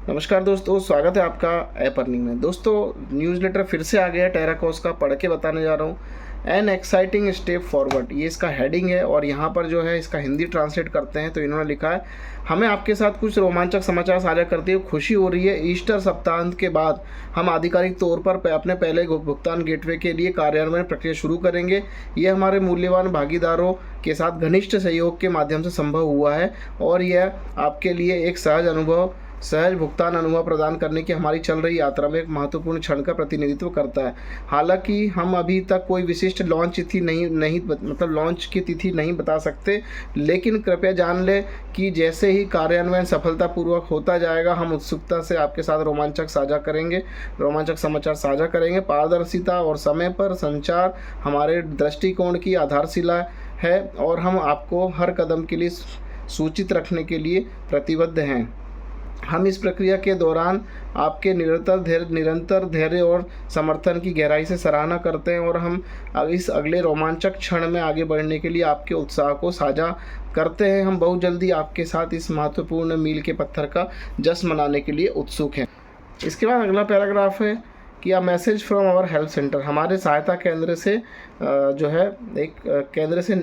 नमस्कार दोस्तों, स्वागत है आपका ऐप अर्निंग में। दोस्तों, न्यूज़लेटर फिर से आ गया है टेराकोस का, पढ़ के बताने जा रहा हूँ। एन एक्साइटिंग स्टेप फॉरवर्ड, ये इसका हेडिंग है और यहाँ पर जो है इसका हिंदी ट्रांसलेट करते हैं तो इन्होंने लिखा है, हमें आपके साथ कुछ रोमांचक समाचार साझा करते हुए खुशी हो रही है। ईस्टर सप्ताहांत के बाद हम आधिकारिक तौर पर अपने पहले भुगतान गेटवे के लिए कार्यान्वयन प्रक्रिया शुरू करेंगे। ये हमारे मूल्यवान भागीदारों के साथ घनिष्ठ सहयोग के माध्यम से संभव हुआ है और यह आपके लिए एक सहज भुगतान अनुभव प्रदान करने की हमारी चल रही यात्रा में एक महत्वपूर्ण क्षण का प्रतिनिधित्व करता है। हालांकि हम अभी तक कोई विशिष्ट लॉन्च की तिथि नहीं बता सकते, लेकिन कृपया जान लें कि जैसे ही कार्यान्वयन सफलतापूर्वक होता जाएगा, हम उत्सुकता से आपके साथ रोमांचक समाचार साझा करेंगे। पारदर्शिता और समय पर संचार हमारे दृष्टिकोण की आधारशिला है और हम आपको हर कदम के लिए सूचित रखने के लिए प्रतिबद्ध हैं। हम इस प्रक्रिया के दौरान आपके निरंतर धैर्य और समर्थन की गहराई से सराहना करते हैं और हम इस अगले रोमांचक क्षण में आगे बढ़ने के लिए आपके उत्साह को साझा करते हैं। हम बहुत जल्दी आपके साथ इस महत्वपूर्ण मील के पत्थर का जश्न मनाने के लिए उत्सुक हैं। इसके बाद अगला पैराग्राफ है कि a message from our help centre, हमारे सहायता केंद्र से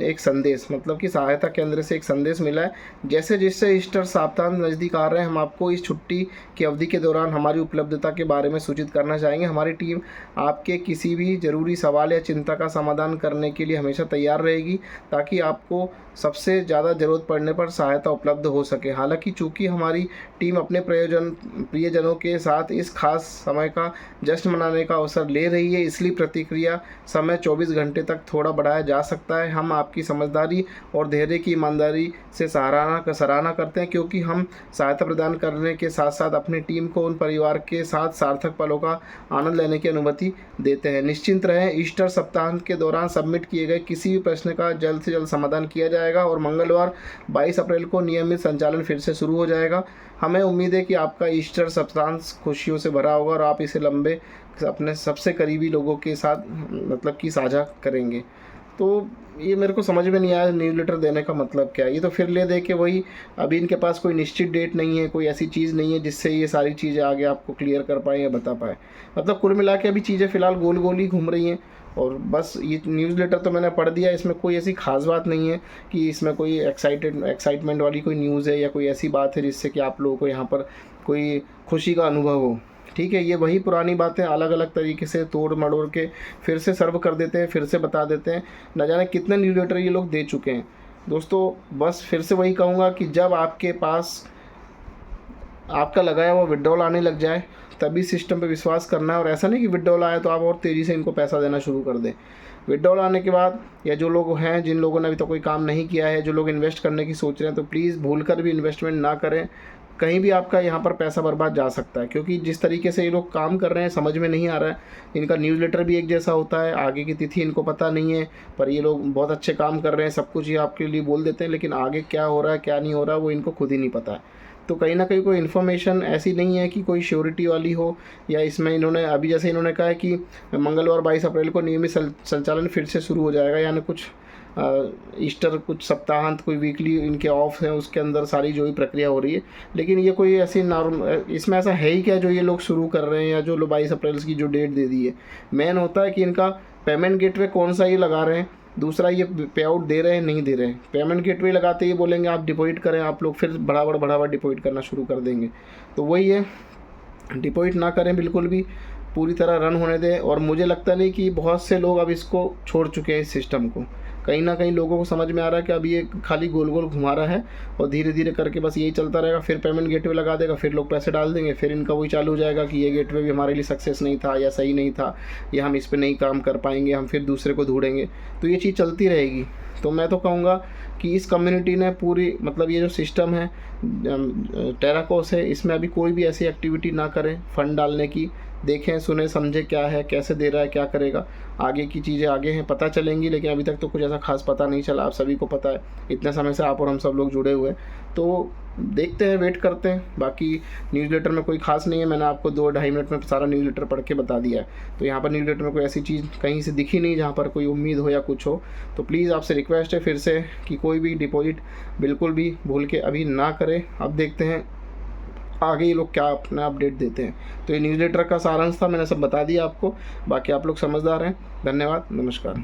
एक संदेश, मतलब कि सहायता केंद्र से एक संदेश मिला है। जैसे जिससे ईस्टर सप्ताहांत नज़दीक आ रहे हैं, हम आपको इस छुट्टी की अवधि के दौरान हमारी उपलब्धता के बारे में सूचित करना चाहेंगे। हमारी टीम आपके किसी भी ज़रूरी सवाल या चिंता का समाधान करने के लिए हमेशा तैयार रहेगी, ताकि आपको सबसे ज़्यादा ज़रूरत पड़ने पर सहायता उपलब्ध हो सके। हालांकि चूँकि हमारी टीम अपने प्रियजनों के साथ इस खास समय का जश्न मनाने का अवसर ले रही है, इसलिए प्रतिक्रिया समय 24 घंटे तक थोड़ा बढ़ाया जा सकता है। हम आपकी समझदारी और धैर्य की ईमानदारी से सराहना करते हैं, क्योंकि हम सहायता प्रदान करने के साथ साथ अपनी टीम को उन परिवार के साथ सार्थक पलों का आनंद लेने की अनुमति देते हैं। निश्चिंत रहें, ईस्टर सप्ताहांत के दौरान सबमिट किए गए किसी भी प्रश्न का जल्द से जल्द समाधान किया जाएगा और मंगलवार 22 अप्रैल को नियमित संचालन फिर से शुरू हो जाएगा। हमें उम्मीद है कि आपका ईस्टर सप्ताहांत खुशियों से भरा होगा और आप इसे अपने सबसे करीबी लोगों के साथ साझा करेंगे। तो ये मेरे को समझ में नहीं आया न्यूज़लेटर देने का मतलब क्या है। ये तो फिर ले दे के वही, अभी इनके पास कोई निश्चित डेट नहीं है, कोई ऐसी चीज़ नहीं है जिससे ये सारी चीज़ें आगे आपको क्लियर कर पाए या बता पाए। मतलब कुल मिला के अभी चीज़ें फ़िलहाल गोल गोल ही घूम रही हैं और बस ये न्यूज़लेटर तो मैंने पढ़ दिया। इसमें कोई ऐसी ख़ास बात नहीं है कि इसमें कोई एक्साइटमेंट वाली कोई न्यूज़ है या कोई ऐसी बात है जिससे कि आप लोगों को यहाँ पर कोई खुशी का अनुभव हो। ठीक है, ये वही पुरानी बातें अलग अलग तरीके से तोड़ मड़ोड़ के फिर से सर्व कर देते हैं, फिर से बता देते हैं। न जाने कितने न्यूज़लेटर ये लोग दे चुके हैं। दोस्तों, बस फिर से वही कहूँगा कि जब आपके पास आपका लगाया हुआ विड्रॉल आने लग जाए, तभी सिस्टम पे विश्वास करना है। और ऐसा नहीं कि विड्रॉल आया तो आप और तेज़ी से इनको पैसा देना शुरू कर दें। विड्रॉल आने के बाद, या जो लोग हैं जिन लोगों ने अभी तक कोई काम नहीं किया है, जो लोग इन्वेस्ट करने की सोच रहे हैं, तो प्लीज़ भूल कर भी इन्वेस्टमेंट ना करें। कहीं भी आपका यहाँ पर पैसा बर्बाद जा सकता है, क्योंकि जिस तरीके से ये लोग काम कर रहे हैं समझ में नहीं आ रहा है। इनका न्यूज़लेटर भी एक जैसा होता है, आगे की तिथि इनको पता नहीं है, पर ये लोग बहुत अच्छे काम कर रहे हैं, सब कुछ ये आपके लिए बोल देते हैं, लेकिन आगे क्या हो रहा है क्या नहीं हो रहा है वो इनको खुद ही नहीं पता है। तो कहीं ना कहीं कोई इन्फॉर्मेशन ऐसी नहीं है कि कोई श्योरिटी वाली हो, या इसमें इन्होंने अभी जैसे इन्होंने कहा है कि मंगलवार 22 अप्रैल को नियमित संचालन फिर से शुरू हो जाएगा, यानी कुछ ईस्टर कुछ सप्ताहांत कोई वीकली इनके ऑफ हैं, उसके अंदर सारी जो भी प्रक्रिया हो रही है। लेकिन ये कोई ऐसी इसमें ऐसा है ही क्या जो ये लोग शुरू कर रहे हैं, या जो लोग 22 अप्रैल की जो डेट दे दी है। मेन होता है कि इनका पेमेंट गेटवे कौन सा ये लगा रहे हैं, दूसरा ये पे आउट दे रहे हैं नहीं दे रहे हैं। पेमेंट गेटवे लगाते ही बोलेंगे आप डिपॉजिट करें, आप लोग फिर बढ़ावा डिपॉजिट करना शुरू कर देंगे। तो वही है, डिपॉजिट ना करें बिल्कुल भी, पूरी तरह रन होने दें। और मुझे लगता नहीं कि बहुत से लोग अब इसको छोड़ चुके हैं इस सिस्टम को। कहीं ना कहीं लोगों को समझ में आ रहा है कि अब ये खाली गोल गोल घुमा रहा है और धीरे धीरे करके बस यही चलता रहेगा। फिर पेमेंट गेटवे लगा देगा, फिर लोग पैसे डाल देंगे, फिर इनका वही चालू हो जाएगा कि ये गेटवे भी हमारे लिए सक्सेस नहीं था या सही नहीं था, या हम इस पर नहीं काम कर पाएंगे, हम फिर दूसरे को ढूंढेंगे। तो ये चीज़ चलती रहेगी। तो मैं तो कहूँगा कि इस कम्युनिटी ने पूरी ये जो सिस्टम है टेराकोस है, इसमें अभी कोई भी ऐसी एक्टिविटी ना करें फंड डालने की। देखें सुने समझे क्या है, कैसे दे रहा है, क्या करेगा। आगे की चीज़ें आगे हैं, पता चलेंगी, लेकिन अभी तक तो कुछ ऐसा खास पता नहीं चला। आप सभी को पता है, इतने समय से आप और हम सब लोग जुड़े हुए हैं, तो देखते हैं, वेट करते हैं। बाकी न्यूज़लेटर में कोई खास नहीं है, मैंने आपको 2-2.5 मिनट में सारा न्यूज़लेटर पढ़ के बता दिया है। तो यहाँ पर न्यूज़लेटर में कोई ऐसी चीज़ कहीं से दिखी नहीं जहाँ पर कोई उम्मीद हो या कुछ हो। तो प्लीज़ आपसे रिक्वेस्ट है फिर से कि कोई भी डिपॉजिट बिल्कुल भी भूल के अभी ना करें। अब देखते हैं आगे ये लोग क्या अपना अपडेट देते हैं। तो ये न्यूज़लेटर का सारांश था, मैंने सब बता दिया आपको। बाकी आप लोग समझदार हैं। धन्यवाद, नमस्कार।